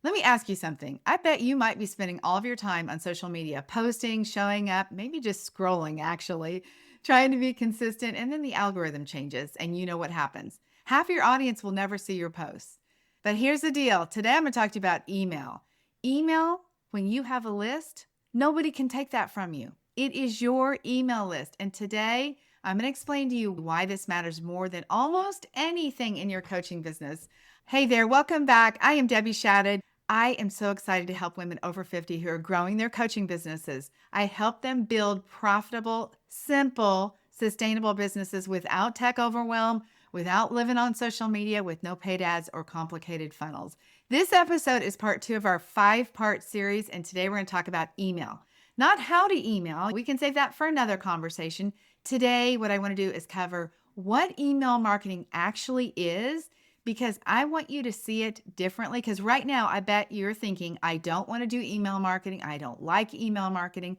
Let me ask you something. I bet you might be spending all of your time on social media, posting, showing up, maybe just scrolling, actually, trying to be consistent. And then the algorithm changes, and you know what happens. Half your audience will never see your posts. But here's the deal. Today, I'm going to talk to you about email. Email, when you have a list, nobody can take that from you. It is your email list. And today, I'm going to explain to you why this matters more than almost anything in your coaching business. Hey there, welcome back. I am Debbie Shadid. I am so excited to help women over 50 who are growing their coaching businesses. I help them build profitable, simple, sustainable businesses without tech overwhelm, without living on social media, with no paid ads or complicated funnels. This episode is part 2 of our 5-part series, and today we're going to talk about email. Not how to email. We can save that for another conversation. Today, what I want to do is cover what email marketing actually is, because I want you to see it differently. Because right now, I bet you're thinking, I don't want to do email marketing. I don't like email marketing.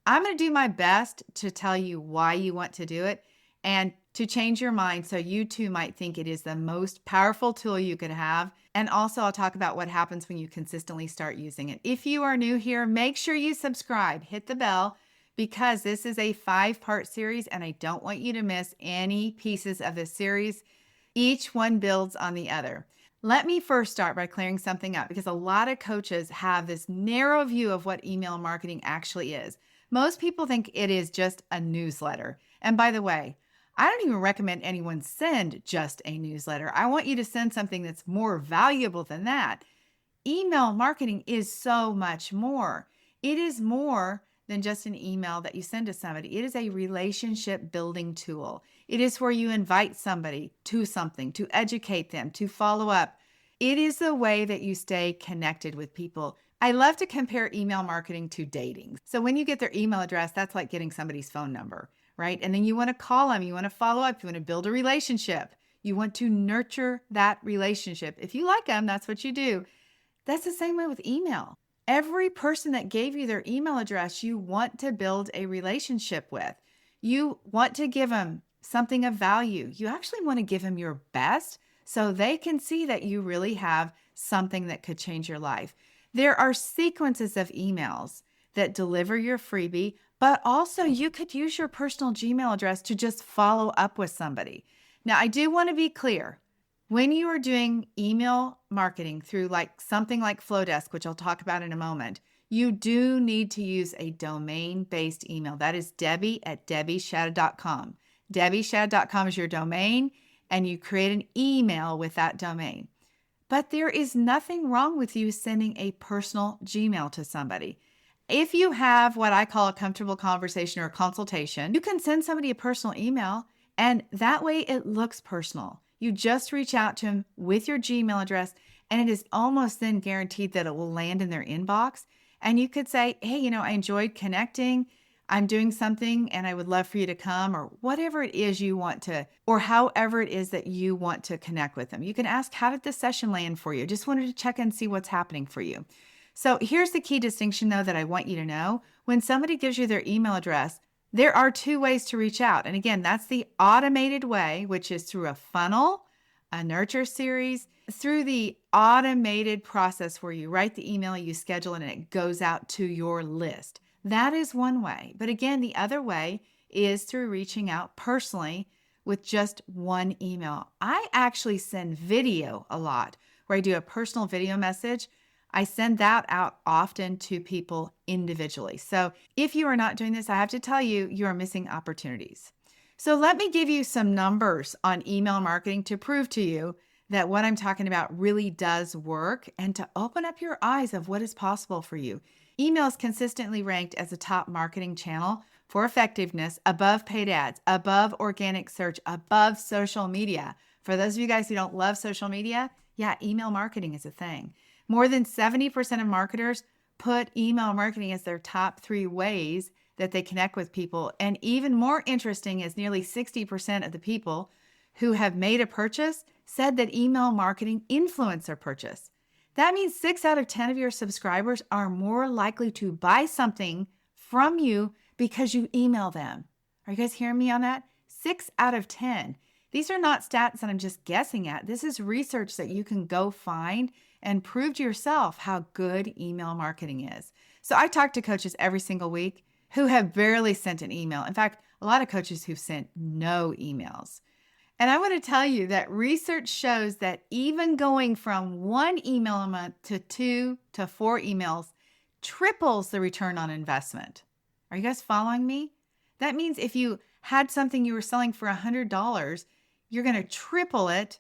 I'm going to do my best to tell you why you want to do it and to change your mind so you too might think it is the most powerful tool you could have. And also, I'll talk about what happens when you consistently start using it. If you are new here, make sure you subscribe, hit the bell, because this is a 5-part series and I don't want you to miss any pieces of this series. Each one builds on the other. Let me first start by clearing something up, because a lot of coaches have this narrow view of what email marketing actually is. Most people think it is just a newsletter. And by the way, I don't even recommend anyone send just a newsletter. I want you to send something that's more valuable than that. Email marketing is so much more. It is more than just an email that you send to somebody. It is a relationship building tool. It is where you invite somebody to something, to educate them, to follow up. It is the way that you stay connected with people. I love to compare email marketing to dating. So when you get their email address, that's like getting somebody's phone number, right? And then you want to call them, you want to follow up, you want to build a relationship. You want to nurture that relationship. If you like them, that's what you do. That's the same way with email. Every person that gave you their email address, you want to build a relationship with. You want to give them something of value. You actually want to give them your best so they can see that you really have something that could change your life. There are sequences of emails that deliver your freebie, but also you could use your personal Gmail address to just follow up with somebody. Now, I do want to be clear. When you are doing email marketing through something like Flowdesk, which I'll talk about in a moment, you do need to use a domain-based email. That is Debbie@DebbieShadid.com. DebbieShadid.com is your domain, and you create an email with that domain. But there is nothing wrong with you sending a personal Gmail to somebody. If you have what I call a comfortable conversation or a consultation, you can send somebody a personal email, and that way it looks personal. You just reach out to them with your Gmail address, and it is almost then guaranteed that it will land in their inbox. And you could say, hey, I enjoyed connecting. I'm doing something and I would love for you to come, or whatever it is you want to, or however it is that you want to connect with them. You can ask, how did this session land for you? Just wanted to check and see what's happening for you. So here's the key distinction, though, that I want you to know. When somebody gives you their email address, there are 2 ways to reach out. And again, that's the automated way, which is through a funnel, a nurture series, through the automated process where you write the email, you schedule it, and it goes out to your list. That is one way. But again, the other way is through reaching out personally with just one email. I actually send video a lot, where I do a personal video message. I send that out often to people individually. So if you are not doing this, I have to tell you, you are missing opportunities. So let me give you some numbers on email marketing to prove to you that what I'm talking about really does work, and to open up your eyes of what is possible for you. Email is consistently ranked as a top marketing channel for effectiveness, above paid ads, above organic search, above social media. For those of you guys who don't love social media, yeah, email marketing is a thing. More than 70% of marketers put email marketing as their top 3 ways that they connect with people. And even more interesting is nearly 60% of the people who have made a purchase said that email marketing influenced their purchase. That means 6 out of 10 of your subscribers are more likely to buy something from you because you email them. Are you guys hearing me on that? 6 out of 10. These are not stats that I'm just guessing at. This is research that you can go find and prove to yourself how good email marketing is. So I talk to coaches every single week who have barely sent an email. In fact, a lot of coaches who've sent no emails. And I want to tell you that research shows that even going from 1 email a month to 2 to 4 emails triples the return on investment. Are you guys following me? That means if you had something you were selling for $100, you're going to triple it,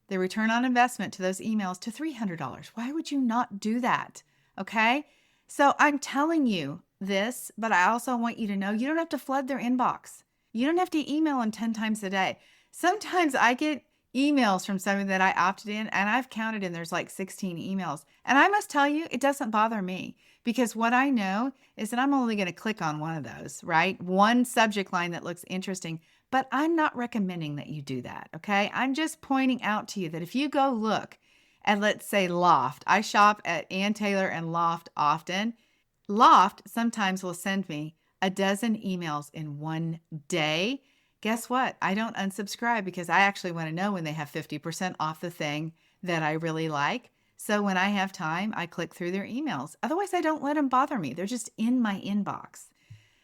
the return on investment to those emails, to $300. Why would you not do that? Okay? So I'm telling you this, but I also want you to know you don't have to flood their inbox. You don't have to email them 10 times a day. Sometimes I get emails from somebody that I opted in, and I've counted and there's like 16 emails. And I must tell you, it doesn't bother me, because what I know is that I'm only going to click on one of those, right? One subject line that looks interesting, but I'm not recommending that you do that, okay? I'm just pointing out to you that if you go look at, let's say, Loft. I shop at Ann Taylor and Loft often. Loft sometimes will send me a dozen emails in one day. Guess what? I don't unsubscribe because I actually want to know when they have 50% off the thing that I really like. So when I have time, I click through their emails. Otherwise, I don't let them bother me. They're just in my inbox.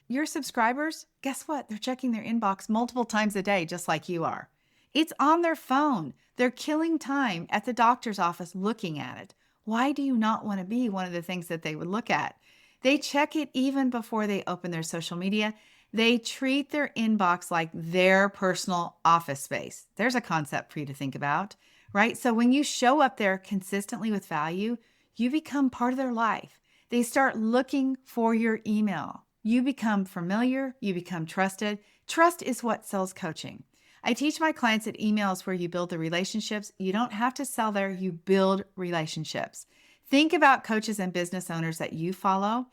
Your subscribers, guess what? They're checking their inbox multiple times a day, just like you are. It's on their phone. They're killing time at the doctor's office looking at it. Why do you not want to be one of the things that they would look at? They check it even before they open their social media. They treat their inbox like their personal office space. There's a concept for you to think about, right? So when you show up there consistently with value, you become part of their life. They start looking for your email. You become familiar. You become trusted. Trust is what sells coaching. I teach my clients that email is where you build the relationships. You don't have to sell there. You build relationships. Think about coaches and business owners that you follow,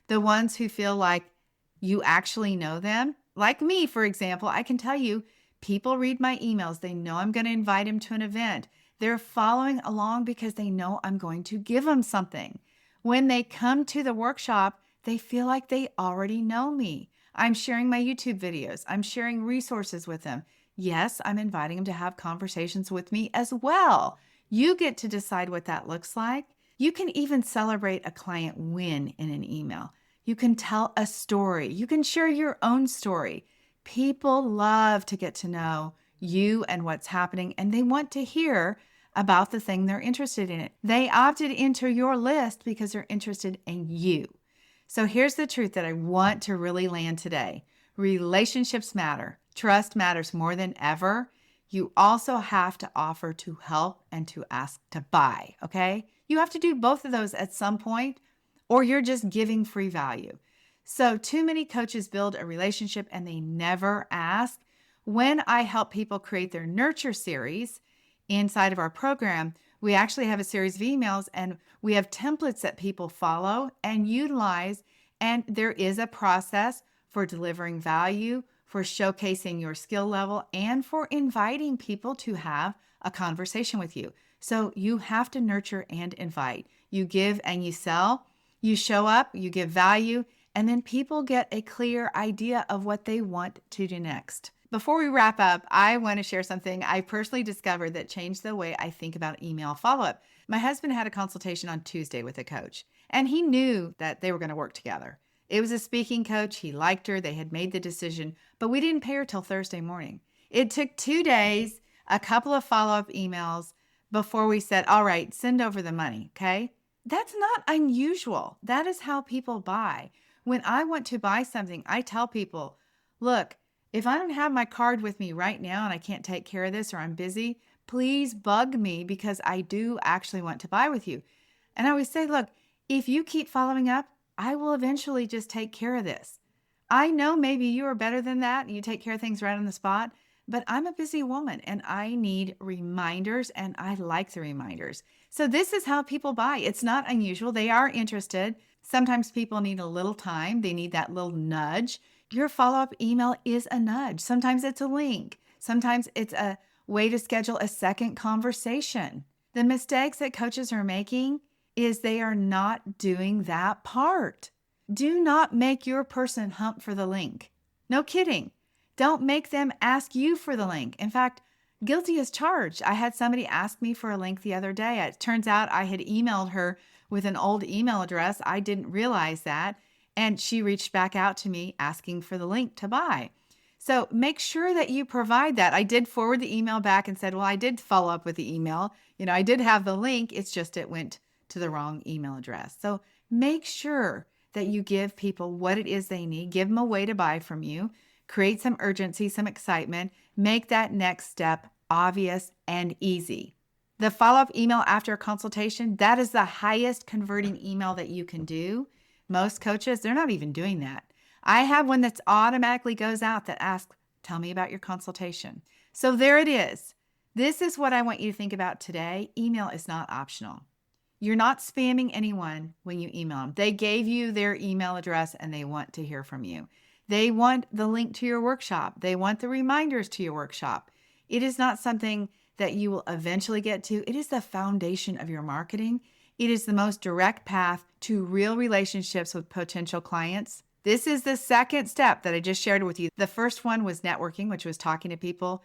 the ones who feel like you actually know them. Like me, for example, I can tell you, people read my emails. They know I'm going to invite them to an event. They're following along because they know I'm going to give them something. When they come to the workshop, they feel like they already know me. I'm sharing my YouTube videos. I'm sharing resources with them. Yes, I'm inviting them to have conversations with me as well. You get to decide what that looks like. You can even celebrate a client win in an email. You can tell a story. You can share your own story. People love to get to know you and what's happening, and they want to hear about the thing they're interested in. They opted into your list because they're interested in you. So here's the truth that I want to really land today. Relationships matter. Trust matters more than ever. You also have to offer to help and to ask to buy, okay? You have to do both of those at some point, or you're just giving free value. So too many coaches build a relationship and they never ask. When I help people create their nurture series inside of our program, we actually have a series of emails and we have templates that people follow and utilize. And there is a process for delivering value, for showcasing your skill level, and for inviting people to have a conversation with you. So you have to nurture and invite. You give and you sell. You show up, you give value, and then people get a clear idea of what they want to do next. Before we wrap up, I want to share something I personally discovered that changed the way I think about email follow-up. My husband had a consultation on Tuesday with a coach, and he knew that they were going to work together. It was a speaking coach. He liked her. They had made the decision, but we didn't pay her till Thursday morning. It took 2 days, a couple of follow-up emails before we said, all right, send over the money, okay? That's not unusual. That is how people buy. When I want to buy something, I tell people, look, if I don't have my card with me right now and I can't take care of this or I'm busy, please bug me because I do actually want to buy with you. And I always say, look, if you keep following up, I will eventually just take care of this. I know maybe you are better than that. You take care of things right on the spot, but I'm a busy woman and I need reminders and I like the reminders. So this is how people buy. It's not unusual. They are interested. Sometimes people need a little time. They need that little nudge. Your follow-up email is a nudge. Sometimes it's a link. Sometimes it's a way to schedule a second conversation. The mistakes that coaches are making is they are not doing that part. Do not make your person hump for the link. No kidding. Don't make them ask you for the link. In fact, Guilty as charged. I had somebody ask me for a link the other day. It turns out I had emailed her with an old email address. I didn't realize that. And she reached back out to me asking for the link to buy. So make sure that you provide that. I did forward the email back and said, well, I did follow up with the email. I did have the link. It's just it went to the wrong email address. So make sure that you give people what it is they need. Give them a way to buy from you. Create some urgency, some excitement. Make that next step obvious and easy. The follow-up email after a consultation, that is the highest converting email that you can do. Most coaches, they're not even doing that. I have one that's automatically goes out that asks, tell me about your consultation. So there it is. This is what I want you to think about today. Email is not optional. You're not spamming anyone when you email them. They gave you their email address and they want to hear from you. They want the link to your workshop. They want the reminders to your workshop. It is not something that you will eventually get to. It is the foundation of your marketing. It is the most direct path to real relationships with potential clients. This is the second step that I just shared with you. The first one was networking, which was talking to people.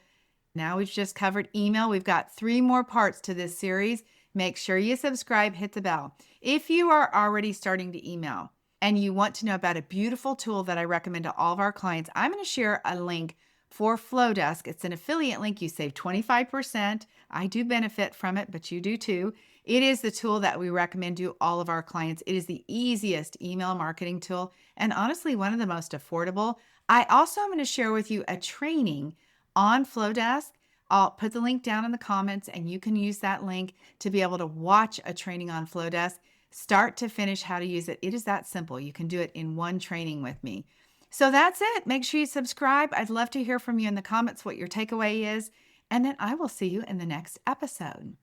Now we've just covered email. We've got 3 more parts to this series. Make sure you subscribe, hit the bell. If you are already starting to email and you want to know about a beautiful tool that I recommend to all of our clients, I'm going to share a link for Flowdesk. It's an affiliate link. You save 25%. I do benefit from it, but you do too. It is the tool that we recommend to all of our clients. It is the easiest email marketing tool and honestly, one of the most affordable. I also am going to share with you a training on Flowdesk. I'll put the link down in the comments and you can use that link to be able to watch a training on Flowdesk, start to finish how to use it. It is that simple. You can do it in one training with me. So that's it. Make sure you subscribe. I'd love to hear from you in the comments what your takeaway is. And then I will see you in the next episode.